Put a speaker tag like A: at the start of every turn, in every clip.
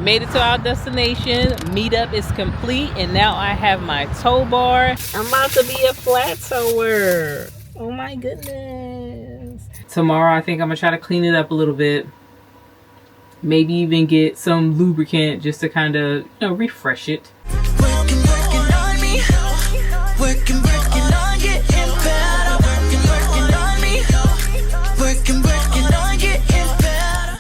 A: made it to our destination. Meetup is complete, and now I have my tow bar. I'm about to be a flat tower. Oh my goodness. Tomorrow I think I'm gonna try to clean it up a little bit. Maybe even get some lubricant just to kind of, refresh it.
B: Working on me. Working on getting better. Working on me. Working on getting better.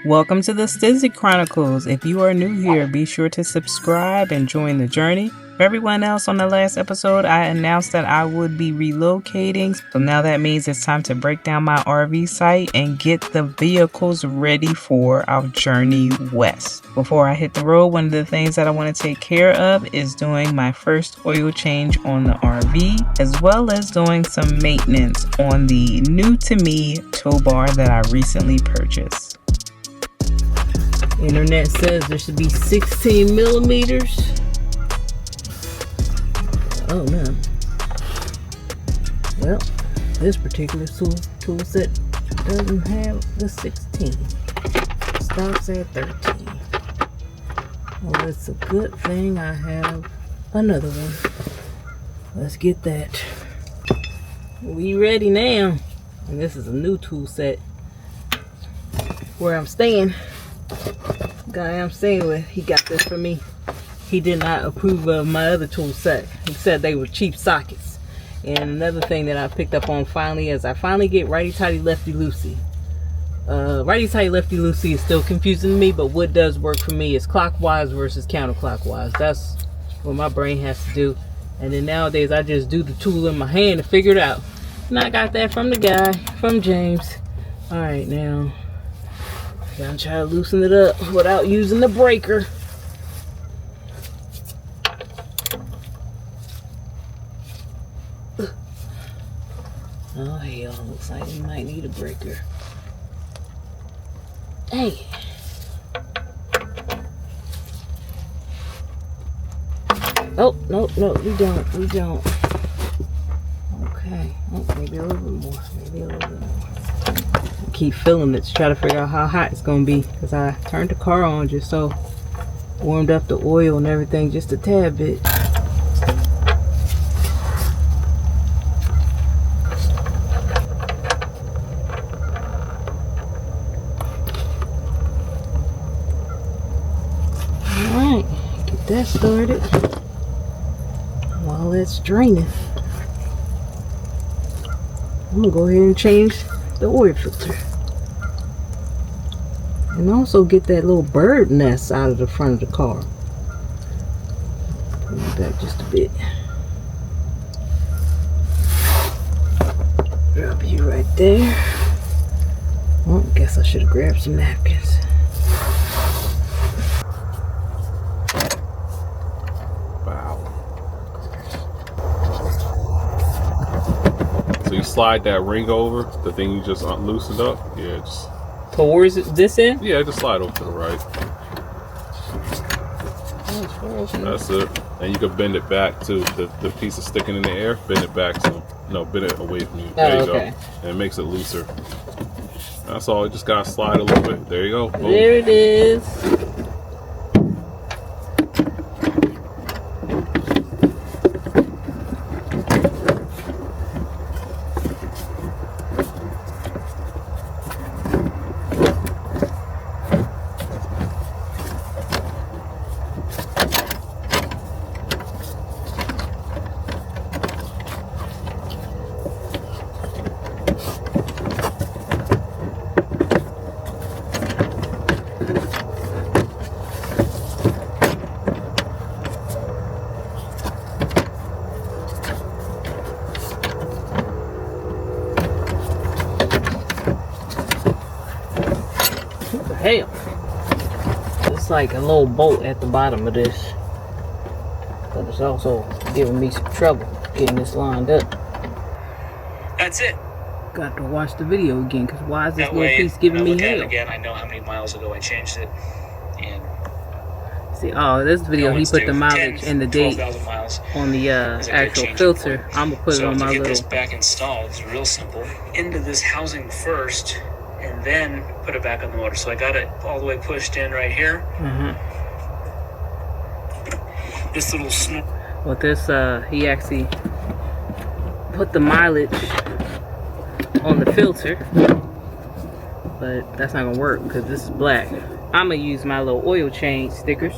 A: Welcome to the Stizzie Chronicles. If you are new here, be sure to subscribe and join the journey. For everyone else, on the last episode, I announced that I would be relocating. So now that means it's time to break down my RV site and get the vehicles ready for our journey west. Before I hit the road, one of the things that I want to take care of is doing my first oil change on the RV, as well as doing some maintenance on the new to me tow bar that I recently purchased. Internet says there should be 16 millimeters. Oh no. Well, this particular tool set doesn't have the 16. It stops at 13. Well, it's a good thing I have another one. Let's get that. We ready now. And this is a new tool set. Where I'm staying. The guy I'm staying with, he got this for me. He did not approve of my other tool set. He said they were cheap sockets. And another thing that I picked up on finally is I finally get righty-tighty, lefty-loosey. Righty-tighty, lefty-loosey is still confusing me, but what does work for me is clockwise versus counterclockwise. That's what my brain has to do. And then nowadays I just do the tool in my hand to figure it out. And I got that from the guy, from James. Alright, now I'm gonna try to loosen it up without using the breaker. Oh hell, looks like we might need a breaker. Hey. Oh, no, we don't. Okay, oh, maybe a little bit more, Keep filling it to try to figure out how hot it's gonna be, because I turned the car on just so, warmed up the oil and everything just a tad bit. That started while it's draining. I'm gonna go ahead and change the oil filter and also get that little bird nest out of the front of the car. Pull it back just a bit. Drop you right there. Well, I guess I should have grabbed some napkins.
C: Slide that ring over, the thing you just loosened up. Yeah, just
A: towards this end?
C: Yeah, just slide over to the right. That's it. And you can bend it back to the piece of sticking in the air. Bend it back to, bend it away from you. There you go. And it makes it looser. That's all. You just gotta slide a little bit. There you go. Boom.
A: There it is. Hell, it's like a little bolt at the bottom of this, but it's also giving me some trouble getting this lined up.
D: That's it.
A: Got to watch the video again, because why is this
D: that
A: little
D: way,
A: piece giving me hell?
D: Again, I know how many miles ago I changed it, and
A: see, oh, this video he put the mileage 10, and the date on the actual filter. I'm gonna put it on my little.
D: To get this back installed is real simple. Into this housing first, and then put it back on the motor. So I got it all the way pushed in right here. This little
A: With this, he actually put the mileage on the filter, but that's not gonna work because this is black. I'm gonna use my little oil change stickers,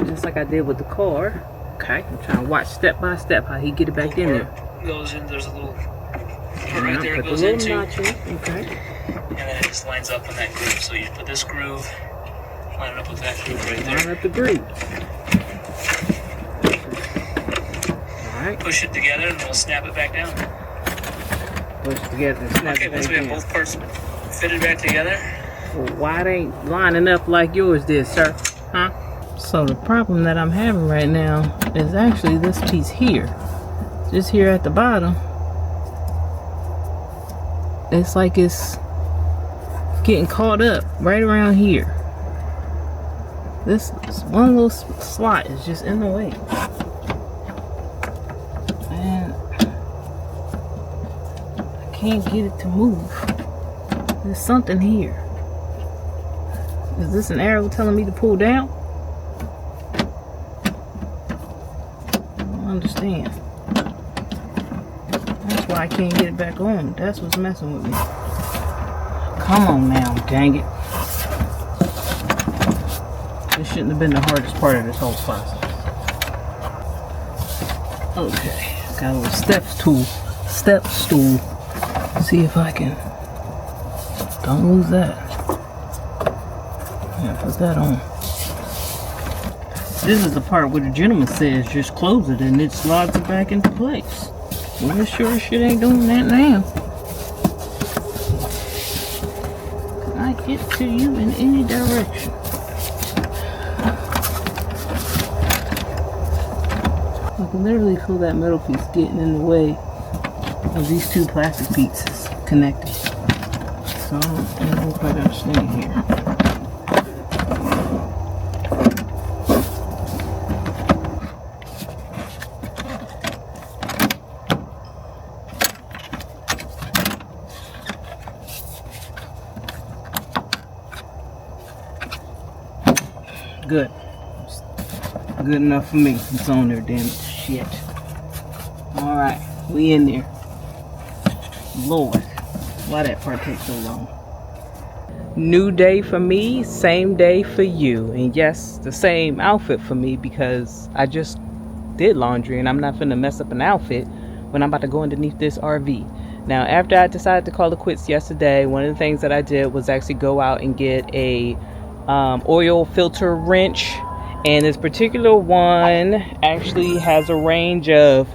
A: just like I did with the car. Okay, I'm trying to watch step by step how he get it back in there.
D: Goes in. There's a little right there. It
A: Put
D: goes
A: the
D: into.
A: notch in. Okay.
D: And then it just lines up in that groove. So you put this groove, line it up with that groove right there.
A: Line up the groove. Alright.
D: Push it together and we'll snap it back down.
A: Push it together and snap
D: Okay,
A: it
D: once
A: back
D: we have
A: in.
D: both parts fitted back together.
A: Well, why it ain't lining up like yours did, sir? Huh? So the problem that I'm having right now is actually this piece here. Just here at the bottom. It's like it's getting caught up right around here. This one little slot is just in the way. And I can't get it to move. There's something here. Is this an arrow telling me to pull down? I don't understand. That's why I can't get it back on. That's what's messing with me. Come on now, dang it. This shouldn't have been the hardest part of this whole process. Okay, got a little step stool. See if I can. Don't lose that. Yeah, put that on. This is the part where the gentleman says just close it and it slides it back into place. Well, it sure as shit ain't doing that now. Can I get to you in any direction? I can literally feel that metal piece getting in the way of these two plastic pieces connected. So I don't know if I understand here. Good. Good enough for me. It's on there, damn it. Shit. Alright, we in there. Lord, why that part take so long? New day for me, same day for you. And yes, the same outfit for me because I just did laundry and I'm not finna mess up an outfit when I'm about to go underneath this RV. Now, after I decided to call it quits yesterday, one of the things that I did was actually go out and get a oil filter wrench, and this particular one actually has a range of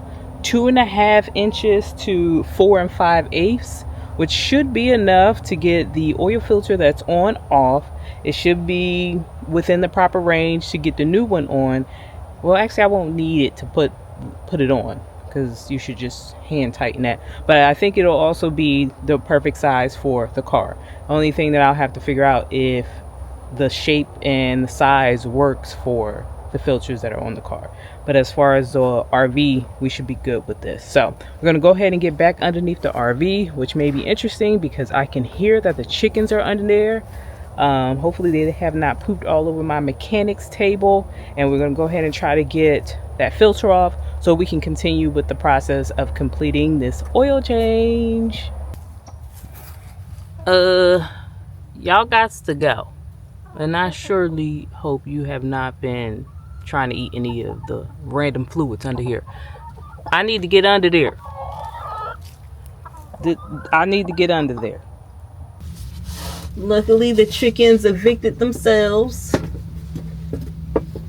A: 2.5 inches to 4 5/8, which should be enough to get the oil filter that's on off. It should be within the proper range to get the new one on. Well, actually I won't need it to put it on because you should just hand tighten that, but I think it'll also be the perfect size for the car. Only thing that I'll have to figure out if the shape and the size works for the filters that are on the car. But as far as the RV, we should be good with this. So we're going to go ahead and get back underneath the RV, which may be interesting because I can hear that the chickens are under there. Hopefully they have not pooped all over my mechanics table, and we're going to go ahead and try to get that filter off so we can continue with the process of completing this oil change. Y'all gots to go. And I surely hope you have not been trying to eat any of the random fluids under here. I need to get under there. I need to get under there. Luckily, the chickens evicted themselves.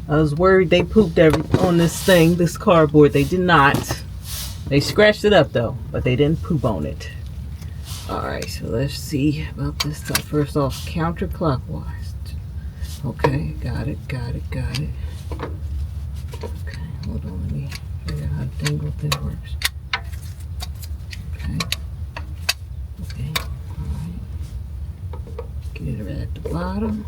A: I was worried they pooped on this thing, this cardboard. They did not. They scratched it up though, but they didn't poop on it. Alright, so let's see about this stuff. First off, counterclockwise. Okay, got it. Okay, hold on, let me figure out how the thing works. Okay, alright. Get it right at the bottom.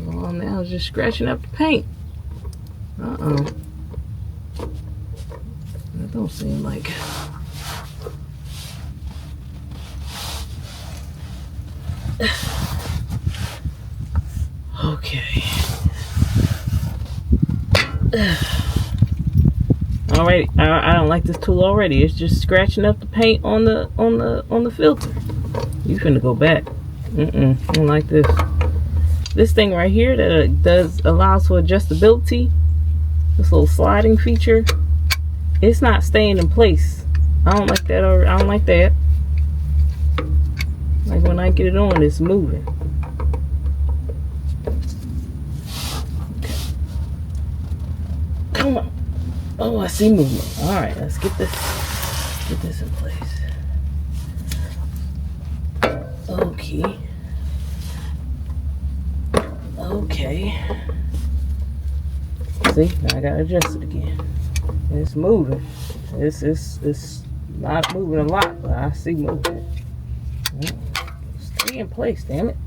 A: Well, now it's just scratching up the paint. That don't seem like. Okay. Alright, I don't like this tool already. It's just scratching up the paint on the filter. You finna go back. I don't like this. This thing right here that allows for adjustability, this little sliding feature, it's not staying in place. I don't like that. I don't like that. Like when I get it on, it's moving. Okay. Come on. Oh, I see movement. All right, let's get this in place. Okay. Okay. See, now I gotta adjust it again. It's moving. It's not moving a lot, but I see movement. Stay in place, damn it.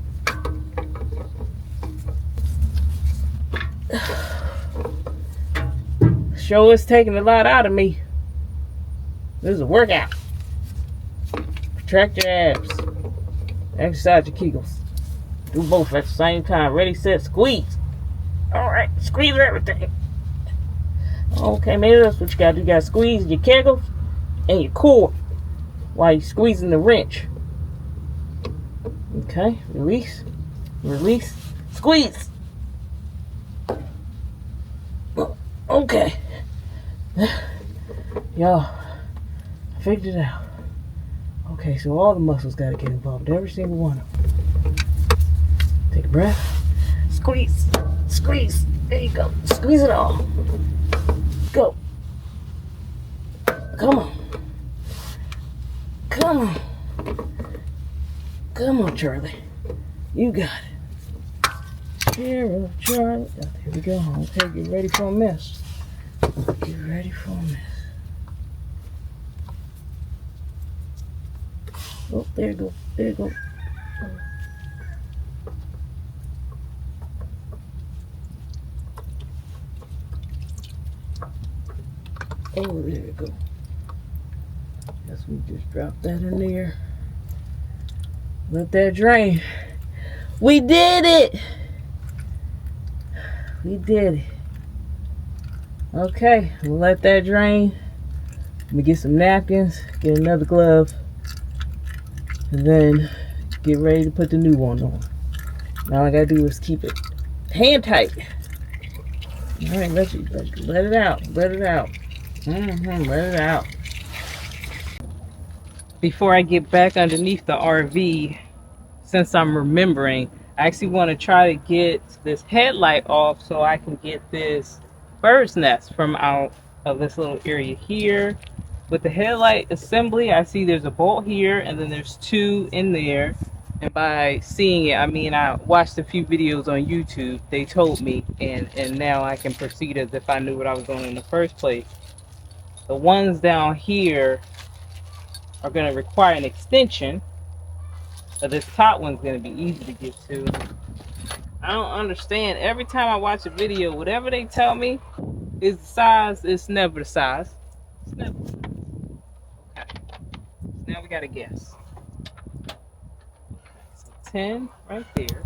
A: Sure is taking a lot out of me. This is a workout. Contract your abs. Exercise your kegels. Do both at the same time. Ready, set, squeeze. Alright, squeeze everything. Okay, maybe that's what you gotta do. You gotta squeeze your kegels and your core while you're squeezing the wrench. Okay, release. Release. Squeeze. Okay. Y'all, I figured it out. Okay, so all the muscles gotta get involved. Every single one of them. Take a breath. Squeeze. Squeeze. There you go. Squeeze it all. Go. Come on. Come on. Come on, Charlie. You got it. Here, Charlie. Oh, here we go. Okay, get ready for a mess. Get ready for a mess. Oh, there you go. There you go. Oh, there you go. Guess we just drop that in there. Let that drain. We did it! We did it. Okay, we'll let that drain. Let me get some napkins, get another glove, and then get ready to put the new one on. Now all I gotta do is keep it hand tight. Alright, let it out. Let it out. Let it out. Before I get back underneath the RV, since I'm remembering, I actually want to try to get this headlight off so I can get this bird's nest from out of this little area here. With the headlight assembly, I see there's a bolt here and then there's two in there. And by seeing it, I mean I watched a few videos on YouTube. They told me, and now I can proceed as if I knew what I was doing in the first place. The ones down here are going to require an extension, but this top one's going to be easy to get to. I don't understand. Every time I watch a video, whatever they tell me is the size, it's never the size. It's never the size. Okay. So now we got to guess. So 10 right there.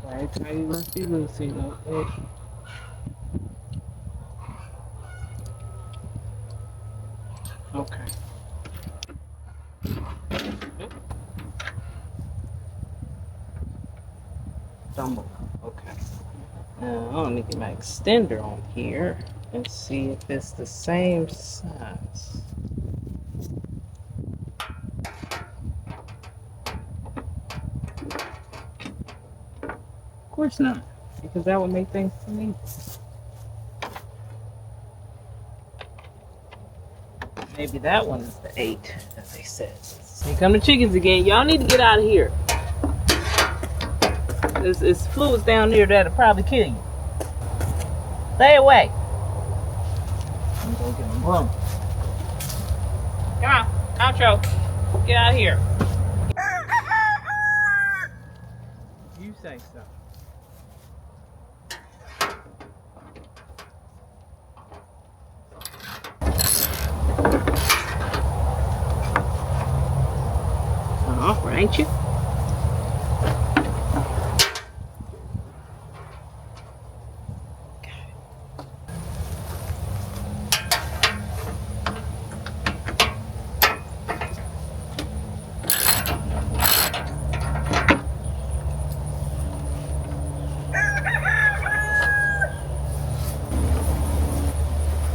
A: Right, tiny Lucy. Okay. Okay. Now I want to get my extender on here and see if it's the same size. Of course not, because that would make things too easy. Maybe that one is the 8, as they said. Here come the chickens again. Y'all need to get out of here. There's fluids down there that'll probably kill you. Stay away. I'm gonna go get them blown. Come on, outro. Get out of here. You say so. ain't you?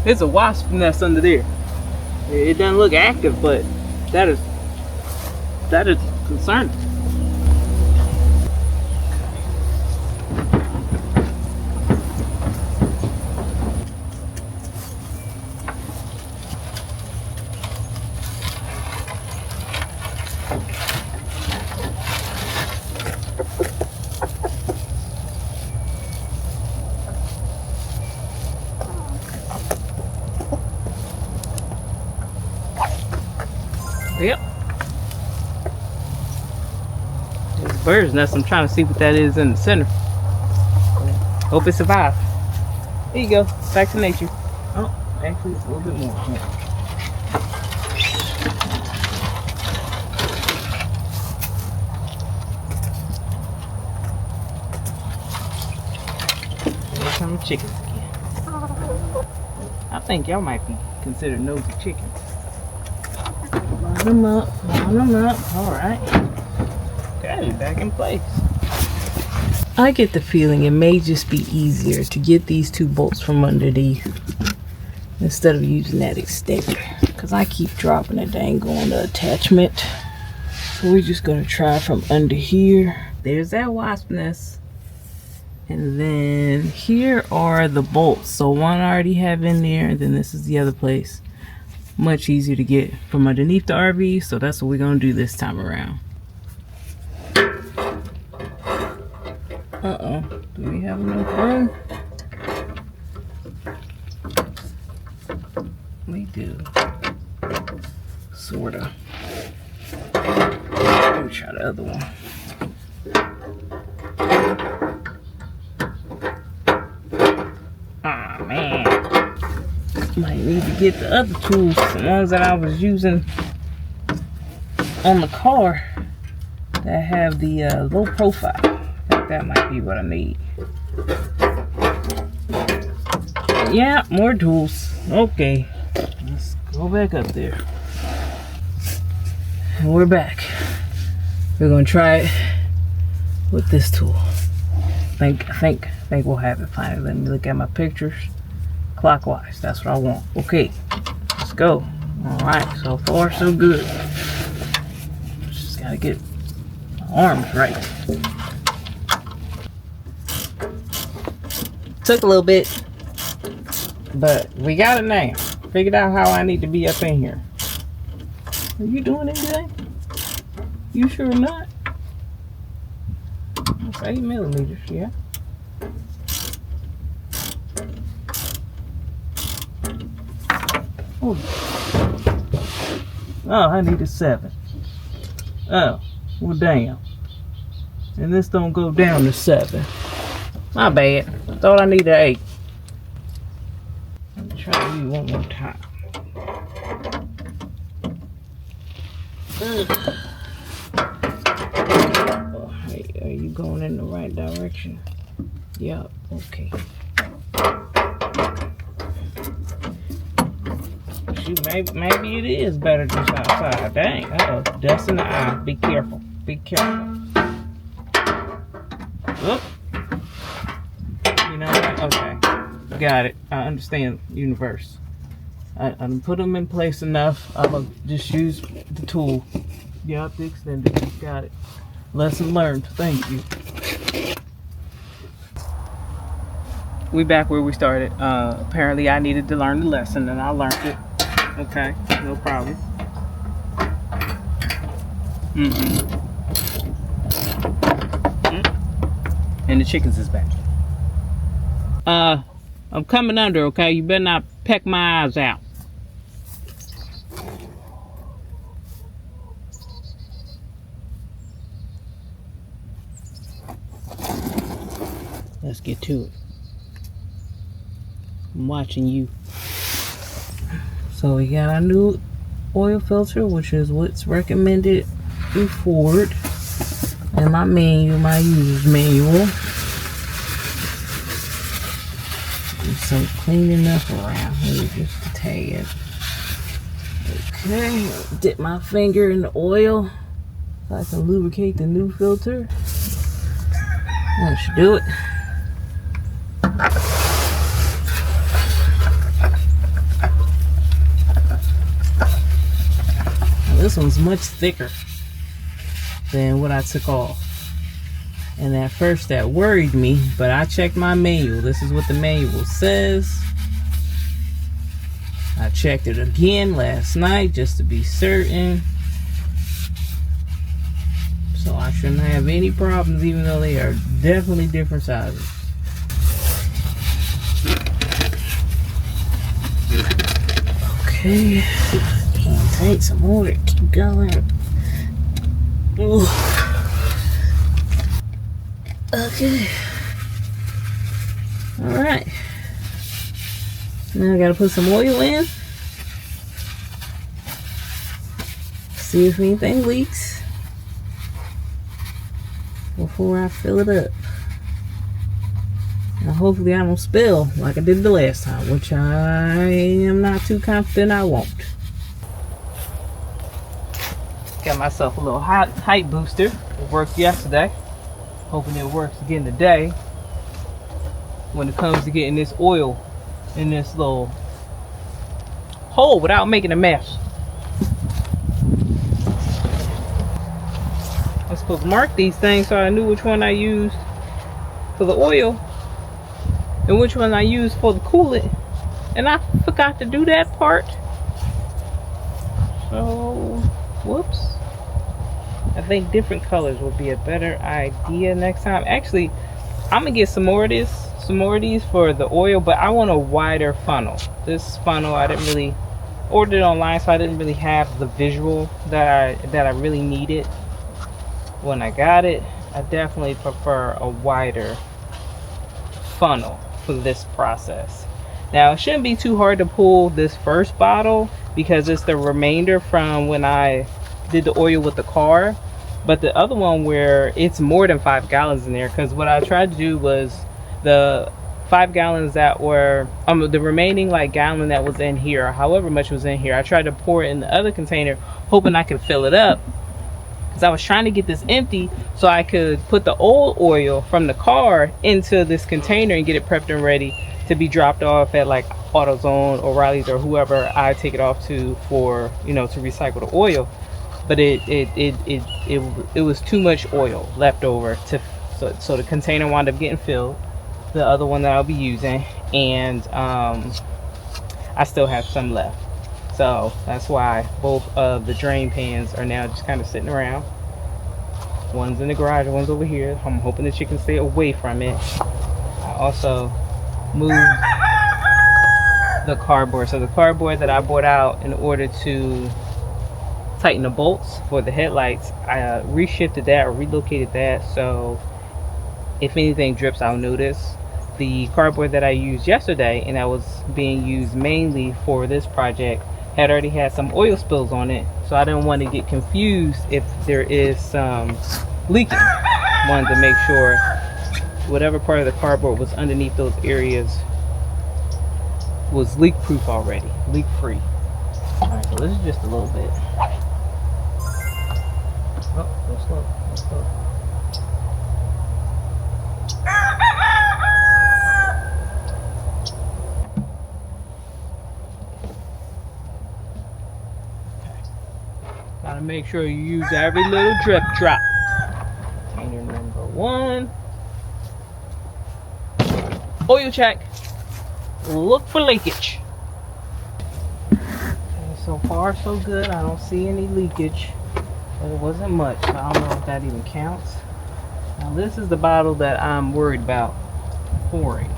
A: There's a wasp nest under there. It doesn't look active, but that is concerning. Yep. There's a bird's nest. I'm trying to see what that is in the center. Hope it survives. There you go. Back to nature. Oh, actually, it's a little bit more. Here come the chickens again. I think y'all might be considered nosy chickens. Line them up. All right. Got it back in place. I get the feeling it may just be easier to get these two bolts from underneath instead of using that extender, because I keep dropping a dang on the attachment. So we're just gonna try from under here. There's that wasp nest. And then here are the bolts. So one I already have in there, and then this is the other place. Much easier to get from underneath the RV, so that's what we're gonna do this time around. Uh-oh, do we have enough room? We do. Sorta. Let me try the other one. Oh man. Might need to get the other tools, the ones that I was using on the car that have the low profile. I think that might be what I need. Yeah, more tools. Okay, let's go back up there. And we're back. We're gonna try it with this tool. I think we'll have it finally. Let me look at my pictures. Clockwise, that's what I want. Okay, let's go. All right, so far so good. Just gotta get my arms right. Took a little bit, but we got it now. Figured out how I need to be up in here. Are you doing anything? You sure not? That's 8 millimeters, yeah. Oh, I need a 7. Oh, well damn. And this don't go down to 7. My bad. Thought I needed 8. Let me try you one more time. Oh, hey, are you going in the right direction? Yep, okay. Shoot, maybe it is better just outside. Dang, uh-oh, dust in the eye. Be careful. Be careful. Oop. You know what? Okay. Got it. I understand, universe. I put them in place enough. I'm going to just use the tool. Yep, the extender. Got it. Lesson learned. Thank you. We back where we started. Apparently I needed to learn the lesson, and I learned it. Okay, no problem. And the chickens is back. I'm coming under, okay? You better not peck my eyes out. Let's get to it. I'm watching you. So we got our new oil filter, which is what's recommended move forward. And my manual, my user's manual. Do some cleaning up around here just a tad. Okay, dip my finger in the oil so I can lubricate the new filter. That should do it. This one's much thicker than what I took off. And at first that worried me, but I checked my manual. This is what the manual says. I checked it again last night just to be certain. So I shouldn't have any problems, even though they are definitely different sizes. Okay, can't take some more to keep going. Ooh. Okay. Alright. Now I gotta put some oil in. See if anything leaks before I fill it up. Now hopefully I don't spill like I did the last time, which I am not too confident I won't. Got myself a little height booster. It worked yesterday. Hoping it works again today. When it comes to getting this oil in this little hole without making a mess. I'm supposed to mark these things so I knew which one I used for the oil and which one I used for the coolant, and I forgot to do that part. So whoops. I think different colors would be a better idea next time. Actually, I'm gonna get some more of these for the oil, but I want a wider funnel. This funnel I didn't really order it online, so I didn't really have the visual that I really needed when I got it. I definitely prefer a wider funnel for this process. Now it shouldn't be too hard to pull this first bottle because it's the remainder from when I did the oil with the car, but the other one where it's more than 5 gallons in there, because what I tried to do was the 5 gallons that were the remaining like gallon that was in here, however much was in here, I tried to pour it in the other container hoping I could fill it up, because I was trying to get this empty so I could put the old oil from the car into this container and get it prepped and ready to be dropped off at like AutoZone or Riley's or whoever I take it off to for, you know, to recycle the oil. But it was too much oil left over so the container wound up getting filled, the other one that I'll be using, and I still have some left. So that's why both of the drain pans are now just kind of sitting around. One's in the garage, one's over here. I'm hoping that you can stay away from it. I also moved the cardboard. So the cardboard that I bought out in order to tighten the bolts for the headlights, I reshifted that or relocated that, so if anything drips I'll notice. The cardboard that I used yesterday and that was being used mainly for this project had already had some oil spills on it, so I didn't want to get confused if there is some leaking. Wanted to make sure whatever part of the cardboard was underneath those areas was leak proof already, leak free. Alright, so this is just a little bit. Oh, go slow, go slow. Gotta make sure you use every little drip drop. Container number 1. Oil check. Look for leakage. Okay, so far so good. I don't see any leakage. But it wasn't much, so I don't know if that even counts. Now this is the bottle that I'm worried about pouring,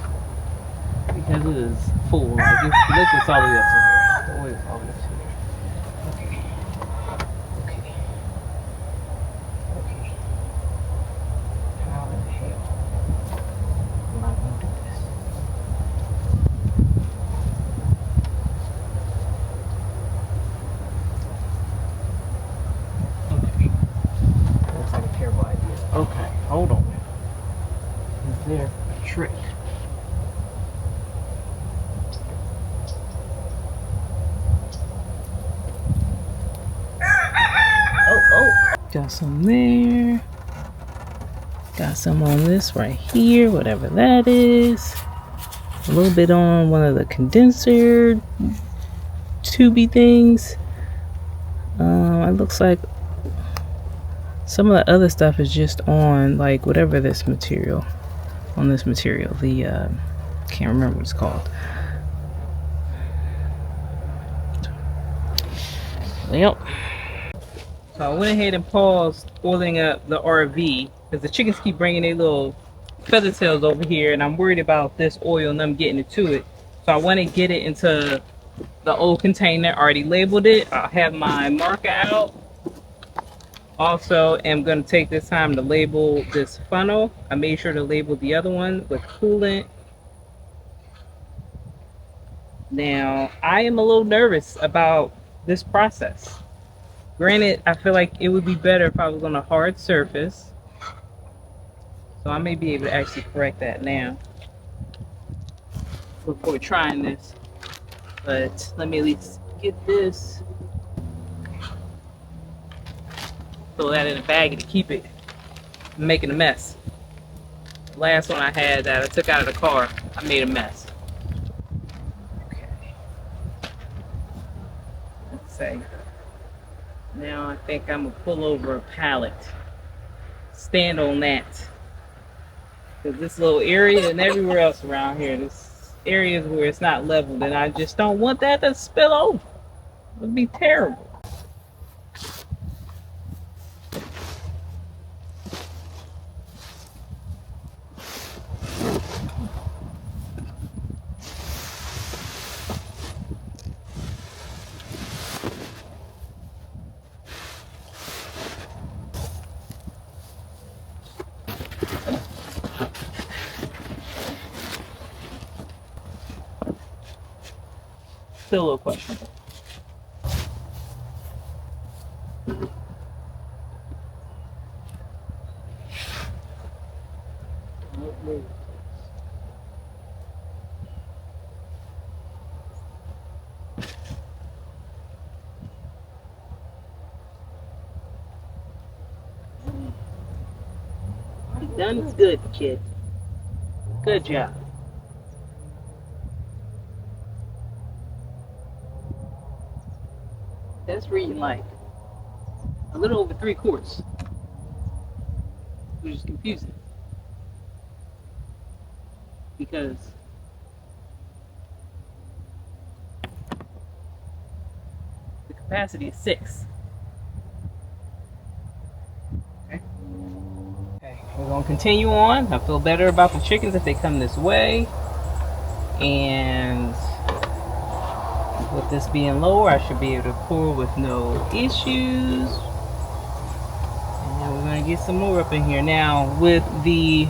A: because it is full. Like it's liquid's all the way up to here. The oil's all the way up to here. Okay. How in the hell am I gonna do this? Okay. Got some there. Got some on this right here, whatever that is. A little bit on one of the condenser tubey things. It looks like some of the other stuff is just on like whatever this material, on this material. The can't remember what it's called. Yep. So I went ahead and paused oiling up the RV because the chickens keep bringing their little feather tails over here, and I'm worried about this oil and them getting into it. So I want to get it into the old container. I already labeled it. I'll have my marker out. Also, am going to take this time to label this funnel. I made sure to label the other one with coolant. Now, I am a little nervous about this process. Granted, I feel like it would be better if I was on a hard surface. So I may be able to actually correct that now before trying this. But let me at least get this. Throw that in a bag to keep it from making a mess. The last one I had that I took out of the car, I made a mess. Okay. Let's see. Now I think I'm gonna pull over a pallet. Stand on that. Because this little area and everywhere else around here, this areas where it's not leveled, and I just don't want that to spill over. It would be terrible. Still a little questionable. Done good, kid. Good job. That's reading like a little over 3 quarts, which is confusing because the capacity is 6. Okay, we're gonna continue on. I feel better about the chickens if they come this way, and with this being lower, I should be able to pour with no issues. And then we're going to get some more up in here. Now, with the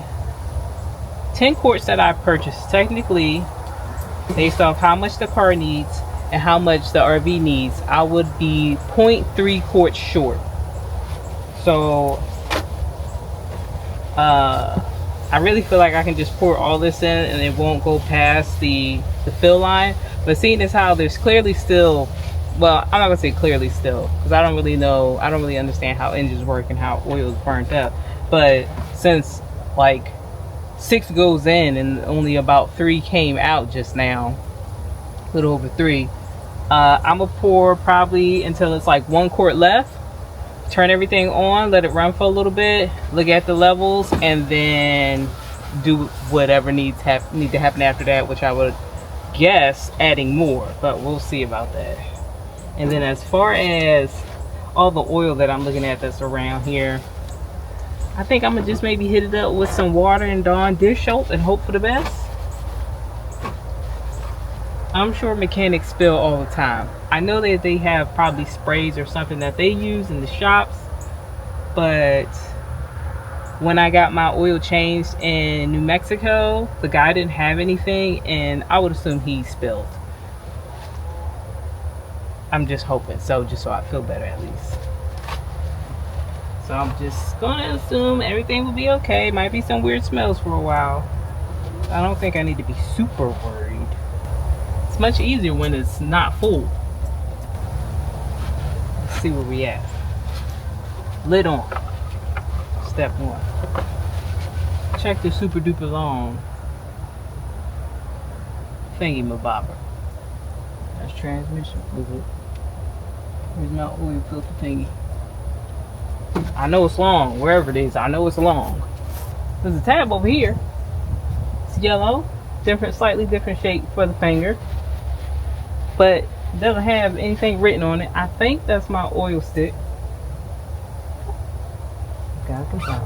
A: 10 quarts that I purchased, technically, based off how much the car needs and how much the RV needs, I would be 0.3 quarts short. So, I really feel like I can just pour all this in and it won't go past the fill line. But seeing as how there's clearly still, well, I'm not gonna say clearly still, because I don't really know, I don't really understand how engines work and how oil is burnt up. But since like 6 goes in and only about 3 came out just now, a little over 3, I'm gonna pour probably until it's like 1 quart left. Turn everything on, let it run for a little bit, look at the levels, and then do whatever need to happen after that, which I would guess adding more, but we'll see about that. And then as far as all the oil that I'm looking at that's around here, I think I'm gonna just maybe hit it up with some water and Dawn dish soap and hope for the best. I'm sure mechanics spill all the time. I know that they have probably sprays or something that they use in the shops, but when I got my oil changed in New Mexico, the guy didn't have anything, and I would assume he spilled. I'm just hoping so, just so I feel better at least. So I'm just gonna assume everything will be okay. Might be some weird smells for a while. I don't think I need to be super worried. It's much easier when it's not full. Let's see where we at. Lid on. Step 1. Check the super duper long thingy mabobber. That's transmission fluid. Here's my oil filter thingy. I know it's long, wherever it is, I know it's long. There's a tab over here. It's yellow, slightly different shape for the finger, but it doesn't have anything written on it. I think that's my oil stick. Gotta confirm.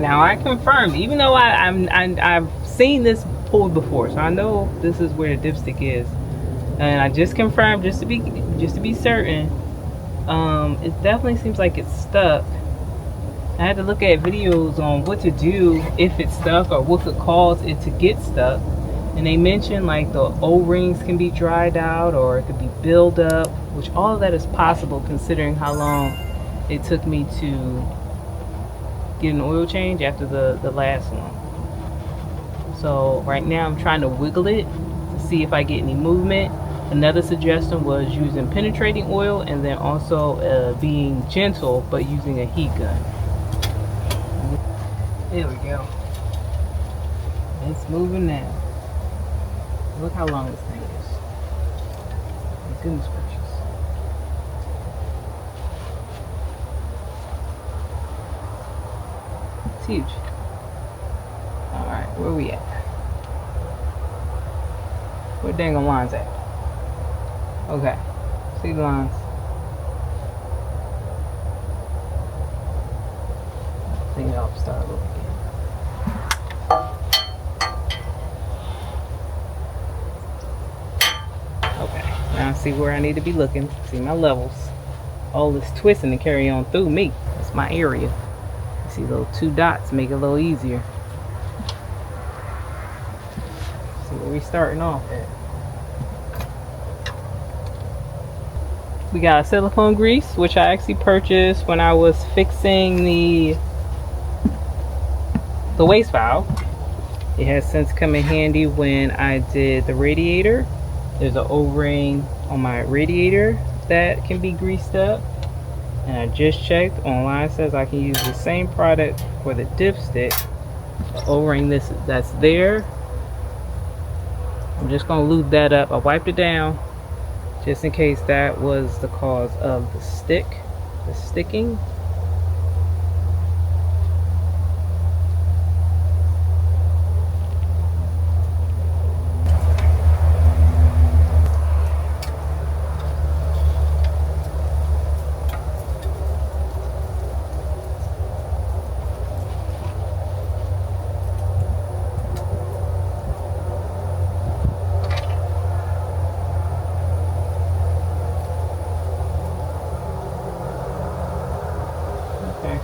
A: Now I confirmed, even though I've seen this pulled before, so I know this is where the dipstick is, and I just confirmed just to be certain. It definitely seems like it's stuck. I had to look at videos on what to do if it's stuck or what could cause it to get stuck, and they mentioned like the O-rings can be dried out or it could be build up, which all of that is possible considering how long it took me to get an oil change after the last one. So right now I'm trying to wiggle it to see if I get any movement. Another suggestion was using penetrating oil, and then also being gentle but using a heat gun. There we go. It's moving now. Look how long this thing is. My goodness gracious. It's huge. Alright, where we at? Where dang on lines at? Okay. See the lines. I think I'll start over again. Okay. Now I see where I need to be looking. See my levels. All this twisting to carry on through me. That's my area. See those 2 dots make it a little easier. See where we starting off at. We got a silicone grease, which I actually purchased when I was fixing the waste valve. It has since come in handy when I did the radiator. There's an O-ring on my radiator that can be greased up. And I just checked online, it says I can use the same product for the dipstick. The O-ring that's there. I'm just gonna lube that up. I wiped it down just in case that was the cause of the sticking.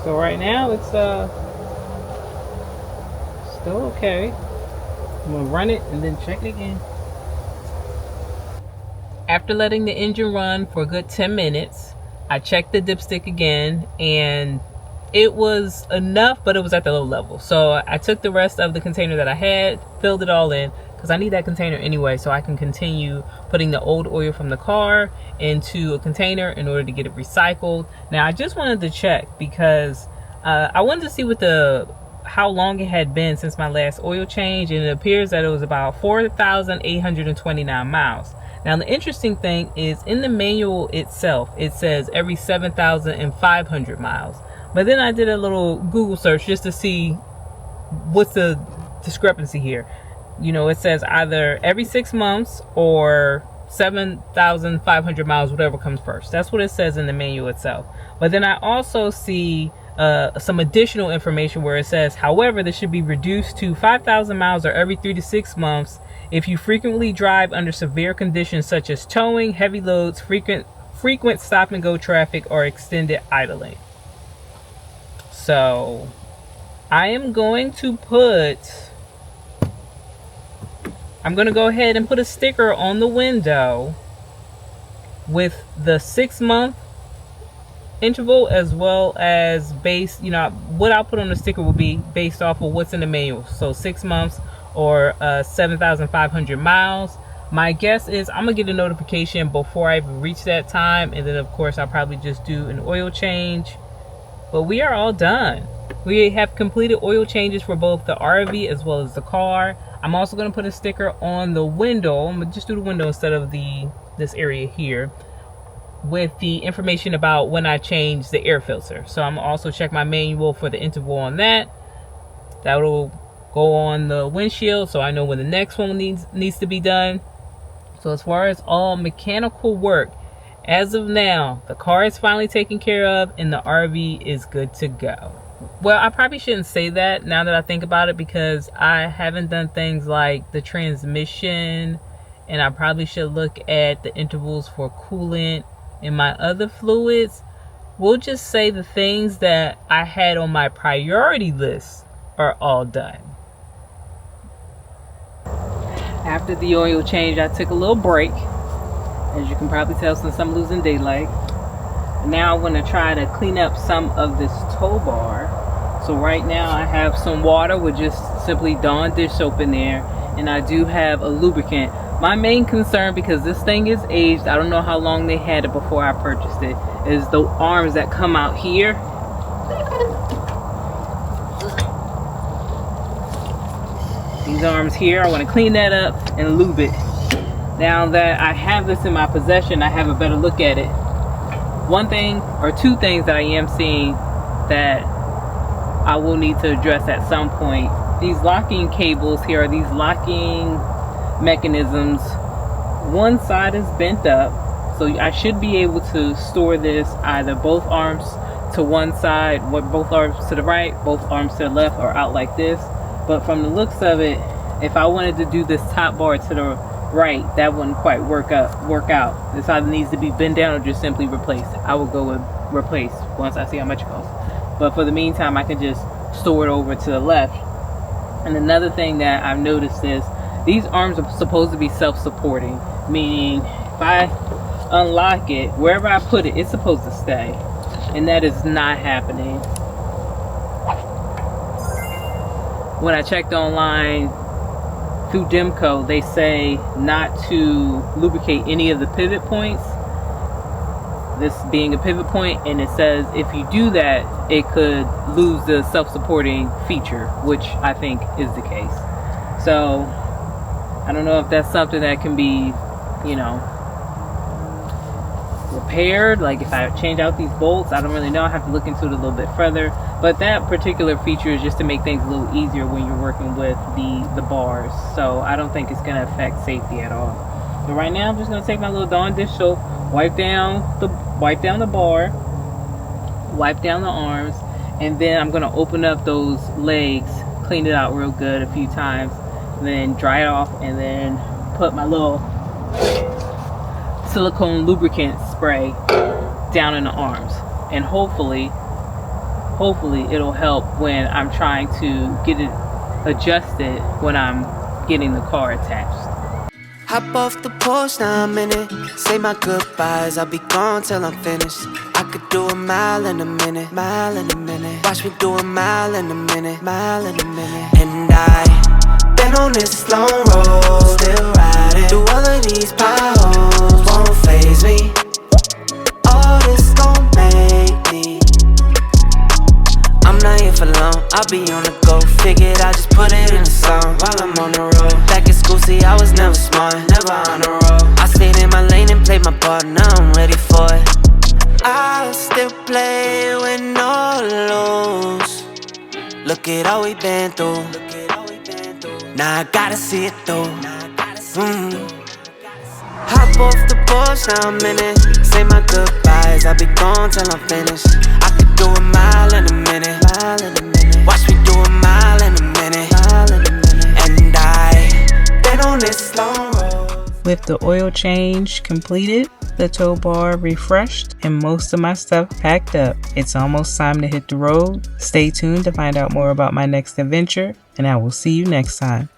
A: So right now it's still okay. I'm gonna run it and then check it again. After letting the engine run for a good 10 minutes, I checked the dipstick again, and it was enough, but it was at the low level. So I took the rest of the container that I had, filled it all in, because I need that container anyway so I can continue putting the old oil from the car into a container in order to get it recycled. Now I just wanted to check because I wanted to see what how long it had been since my last oil change, and it appears that it was about 4,829 miles. Now the interesting thing is in the manual itself it says every 7,500 miles, but then I did a little Google search just to see what's the discrepancy here. You know, it says either every 6 months or 7,500 miles, whatever comes first. That's what it says in the manual itself. But then I also see some additional information where it says, however, this should be reduced to 5,000 miles or every 3 to 6 months if you frequently drive under severe conditions such as towing, heavy loads, frequent stop and go traffic, or extended idling. So I am going to go ahead and put a sticker on the window with the 6 month interval, as well as based, you know, what I'll put on the sticker will be based off of what's in the manual. So 6 months or 7,500 miles. My guess is I'm gonna get a notification before I even reach that time, and then of course I'll probably just do an oil change. But we are all done. We have completed oil changes for both the RV as well as the car. I'm also going to put a sticker on the window. I'm going to just do the window instead of this area here, with the information about when I change the air filter. So I'm gonna also check my manual for the interval on that. That will go on the windshield so I know when the next one needs to be done. So as far as all mechanical work, as of now, the car is finally taken care of and the RV is good to go. Well, I probably shouldn't say that now that I think about it, because I haven't done things like the transmission, and I probably should look at the intervals for coolant and my other fluids. We'll just say the things that I had on my priority list are all done. After the oil change, I took a little break, as you can probably tell, since I'm losing daylight. Now I'm going to try to clean up some of this tow bar. So right now I have some water with just simply Dawn dish soap in there, and I do have a lubricant. My main concern, because this thing is aged, I don't know how long they had it before I purchased it, is the arms that come out here. These arms here, I want to clean that up and lube it. Now that I have this in my possession, I have a better look at it. One thing or two things that I am seeing that I will need to address at some point. These locking cables here, are these locking mechanisms. One side is bent up, so I should be able to store this either both arms to one side, both arms to the right, both arms to the left, or out like this. But from the looks of it, if I wanted to do this top bar to the right, that wouldn't quite work out. This either needs to be bent down or just simply replaced. I will go with replace once I see how much it costs. But for the meantime, I can just store it over to the left. And another thing that I've noticed is these arms are supposed to be self-supporting, meaning if I unlock it, wherever I put it, it's supposed to stay. And that is not happening. When I checked online through Demco, they say not to lubricate any of the pivot points, this being a pivot point, and it says if you do that, it could lose the self-supporting feature, which I think is the case. So I don't know if that's something that can be, you know, repaired. Like if I change out these bolts, I don't really know. I have to look into it a little bit further. But that particular feature is just to make things a little easier when you're working with the bars. So I don't think it's going to affect safety at all. So right now I'm just going to take my little Dawn dish soap, wipe down the bar, wipe down the arms, and then I'm going to open up those legs, clean it out real good a few times, then dry it off, and then put my little silicone lubricant spray down in the arms. And hopefully it'll help when I'm trying to get it adjusted when I'm getting the car attached.
B: Hop off the porch, now I'm in it. Say my goodbyes, I'll be gone till I'm finished. I could do a mile in a minute, mile in a minute. Watch me do a mile in a minute, mile in a minute. And I been on this long road, still riding through all of these potholes, won't faze me. All this gon' make me. I'm not here for long, I'll be on the go. Figured I'll just put it in a song while I'm on the road. Back in school, see, I was never smart, never on the road. I stayed in my lane and played my part, now I'm ready for it. I'll still play with no lose. Look at all we been through. Now I gotta see it through. Hop off the porch, now I'm in it. Say my goodbyes, I'll be gone till I'm finished. I could do a mile in a minute, mile in a minute. Watch me do a mile in a minute, mile in a minute. And I been on this long road.
A: With the oil change completed, the tow bar refreshed, and most of my stuff packed up, it's almost time to hit the road. Stay tuned to find out more about my next adventure, and I will see you next time.